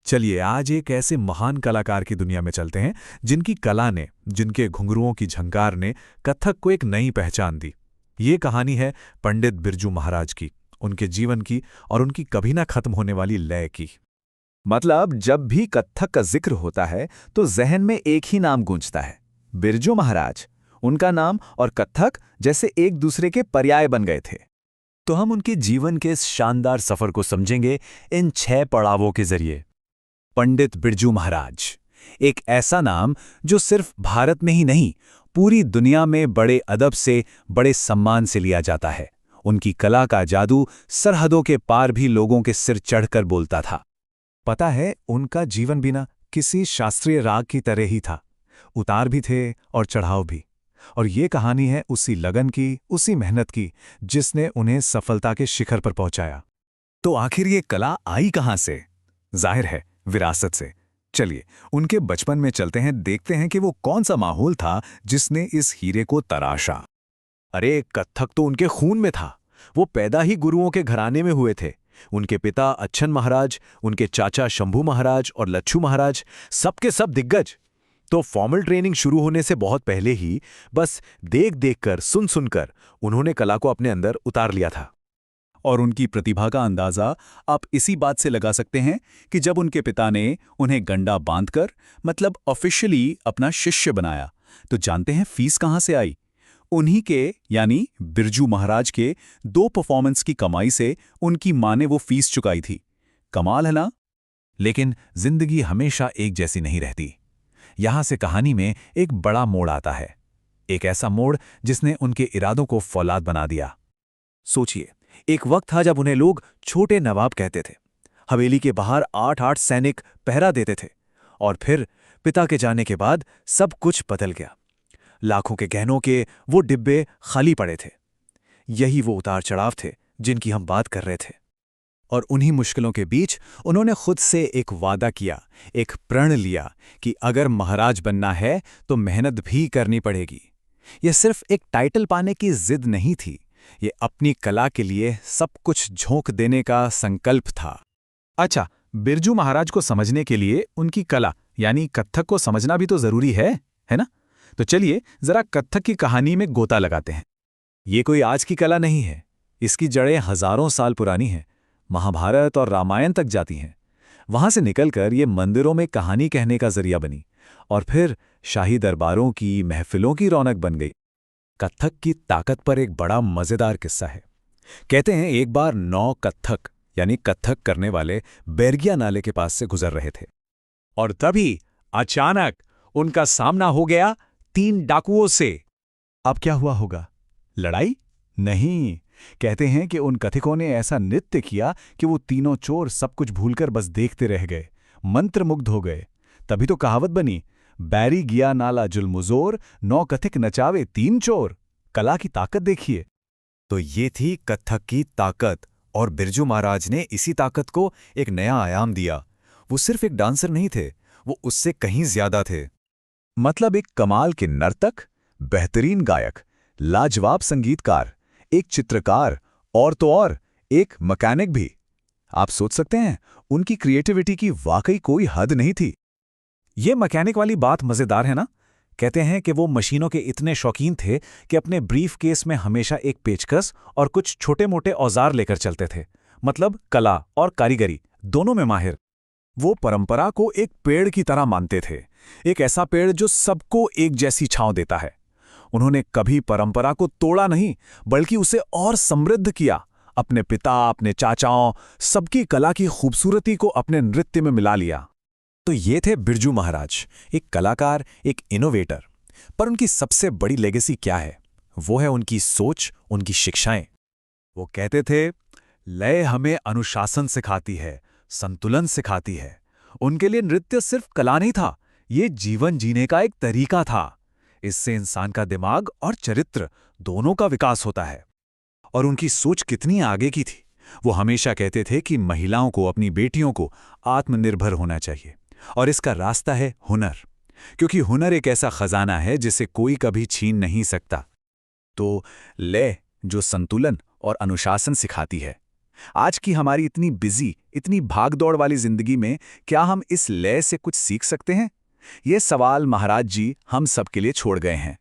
चलिए आज एक ऐसे महान कलाकार की दुनिया में चलते हैं जिनकी कला ने, जिनके घुंघरुओं की झंकार ने कथक को एक नई पहचान दी। ये कहानी है पंडित बिरजू महाराज की, उनके जीवन की और उनकी कभी ना खत्म होने वाली लय की। मतलब जब भी कथक का जिक्र होता है तो जहन में एक ही नाम गूंजता है, बिरजू महाराज। उनका नाम और कथक जैसे एक दूसरे के पर्याय बन गए थे। तो हम उनके जीवन के इस शानदार सफर को समझेंगे इन 6 पड़ावों के जरिए। पंडित बिरजू महाराज, एक ऐसा नाम जो सिर्फ भारत में ही नहीं, पूरी दुनिया में बड़े अदब से, बड़े सम्मान से लिया जाता है। उनकी कला का जादू सरहदों के पार भी लोगों के सिर चढ़कर बोलता था। पता है, उनका जीवन भी ना किसी शास्त्रीय राग की तरह ही था। उतार भी थे और चढ़ाव भी। और ये कहानी है उसी लगन की, उसी मेहनत की, जिसने उन्हें सफलता के शिखर पर पहुंचाया। तो आखिर ये कला आई कहां से? जाहिर है विरासत से। चलिए उनके बचपन में चलते हैं, देखते हैं कि वो कौन सा माहौल था जिसने इस हीरे को तराशा। अरे कथक तो उनके खून में था। वो पैदा ही गुरुओं के घराने में हुए थे। उनके पिता अच्छन महाराज, उनके चाचा शंभू महाराज और लच्छू महाराज, सबके सब दिग्गज। तो फॉर्मल ट्रेनिंग शुरू होने से बहुत पहले ही बस देख देखकर, सुन सुनकर उन्होंने कला को अपने अंदर उतार लिया था। और उनकी प्रतिभा का अंदाजा आप इसी बात से लगा सकते हैं कि जब उनके पिता ने उन्हें गंडा बांधकर, मतलब ऑफिशियली अपना शिष्य बनाया, तो जानते हैं फीस कहां से आई? उन्हीं के, यानी बिरजू महाराज के 2 परफॉर्मेंस की कमाई से उनकी मां ने वो फीस चुकाई थी। कमाल है ना? लेकिन जिंदगी हमेशा एक जैसी नहीं रहती। यहां से कहानी में एक बड़ा मोड़ आता है, एक ऐसा मोड़ जिसने उनके इरादों को फौलाद बना दिया। सोचिए, एक वक्त था जब उन्हें लोग छोटे नवाब कहते थे। हवेली के बाहर 8-8 सैनिक पहरा देते थे। और फिर पिता के जाने के बाद सब कुछ बदल गया। लाखों के गहनों के वो डिब्बे खाली पड़े थे। यही वो उतार चढ़ाव थे जिनकी हम बात कर रहे थे। और उन्हीं मुश्किलों के बीच उन्होंने खुद से एक वादा किया, एक प्रण लिया कि अगर महाराज बनना है तो मेहनत भी करनी पड़ेगी। यह सिर्फ एक टाइटल पाने की जिद नहीं थी, ये अपनी कला के लिए सब कुछ झोंक देने का संकल्प था। अच्छा, बिरजू महाराज को समझने के लिए उनकी कला यानी कथक को समझना भी तो जरूरी है ना? तो चलिए जरा कथक की कहानी में गोता लगाते हैं। ये कोई आज की कला नहीं है, इसकी जड़ें हजारों साल पुरानी हैं। महाभारत और रामायण तक जाती हैं। वहां से निकलकर ये मंदिरों में कहानी कहने का जरिया बनी और फिर शाही दरबारों की, महफिलों की रौनक बन गई। कथक की ताकत पर एक बड़ा मजेदार किस्सा है। कहते हैं एक बार 9 कथक यानी कथक करने वाले बैरगिया नाले के पास से गुजर रहे थे और तभी अचानक उनका सामना हो गया 3 डाकुओं से। अब क्या हुआ होगा? लड़ाई? नहीं। कहते हैं कि उन कथिकों ने ऐसा नृत्य किया कि वो तीनों चोर सब कुछ भूलकर बस देखते रह गए, मंत्रमुग्ध हो गए। तभी तो कहावत बनी, बैरी गिया नाला जुल्मुजोर, 9 कथिक नचावे 3 चोर। कला की ताकत देखिए। तो ये थी कथक की ताकत, और बिरजू महाराज ने इसी ताकत को एक नया आयाम दिया। वो सिर्फ एक डांसर नहीं थे, वो उससे कहीं ज्यादा थे। मतलब एक कमाल के नर्तक, बेहतरीन गायक, लाजवाब संगीतकार, एक चित्रकार और तो और एक मैकेनिक भी। आप सोच सकते हैं, उनकी क्रिएटिविटी की वाकई कोई हद नहीं थी। ये मैकेनिक वाली बात मजेदार है ना? कहते हैं कि वो मशीनों के इतने शौकीन थे कि अपने ब्रीफ केस में हमेशा एक पेचकस और कुछ छोटे मोटे औजार लेकर चलते थे। मतलब कला और कारीगरी दोनों में माहिर। वो परंपरा को एक पेड़ की तरह मानते थे, एक ऐसा पेड़ जो सबको एक जैसी छांव देता है। उन्होंने कभी परंपरा को तोड़ा नहीं, बल्कि उसे और समृद्ध किया। अपने पिता, अपने चाचाओं, सबकी कला की खूबसूरती को अपने नृत्य में मिला लिया। तो ये थे बिरजू महाराज, एक कलाकार, एक इनोवेटर। पर उनकी सबसे बड़ी लेगेसी क्या है? वो है उनकी सोच, उनकी शिक्षाएं। वो कहते थे, लय हमें अनुशासन सिखाती है, संतुलन सिखाती है। उनके लिए नृत्य सिर्फ कला नहीं था, ये जीवन जीने का एक तरीका था। इससे इंसान का दिमाग और चरित्र दोनों का विकास होता है। और उनकी सोच कितनी आगे की थी। वो हमेशा कहते थे कि महिलाओं को, अपनी बेटियों को आत्मनिर्भर होना चाहिए, और इसका रास्ता है हुनर, क्योंकि हुनर एक ऐसा खजाना है जिसे कोई कभी छीन नहीं सकता। तो लय जो संतुलन और अनुशासन सिखाती है, आज की हमारी इतनी बिजी, इतनी भागदौड़ वाली जिंदगी में क्या हम इस लय से कुछ सीख सकते हैं? ये सवाल महाराज जी हम सबके लिए छोड़ गए हैं।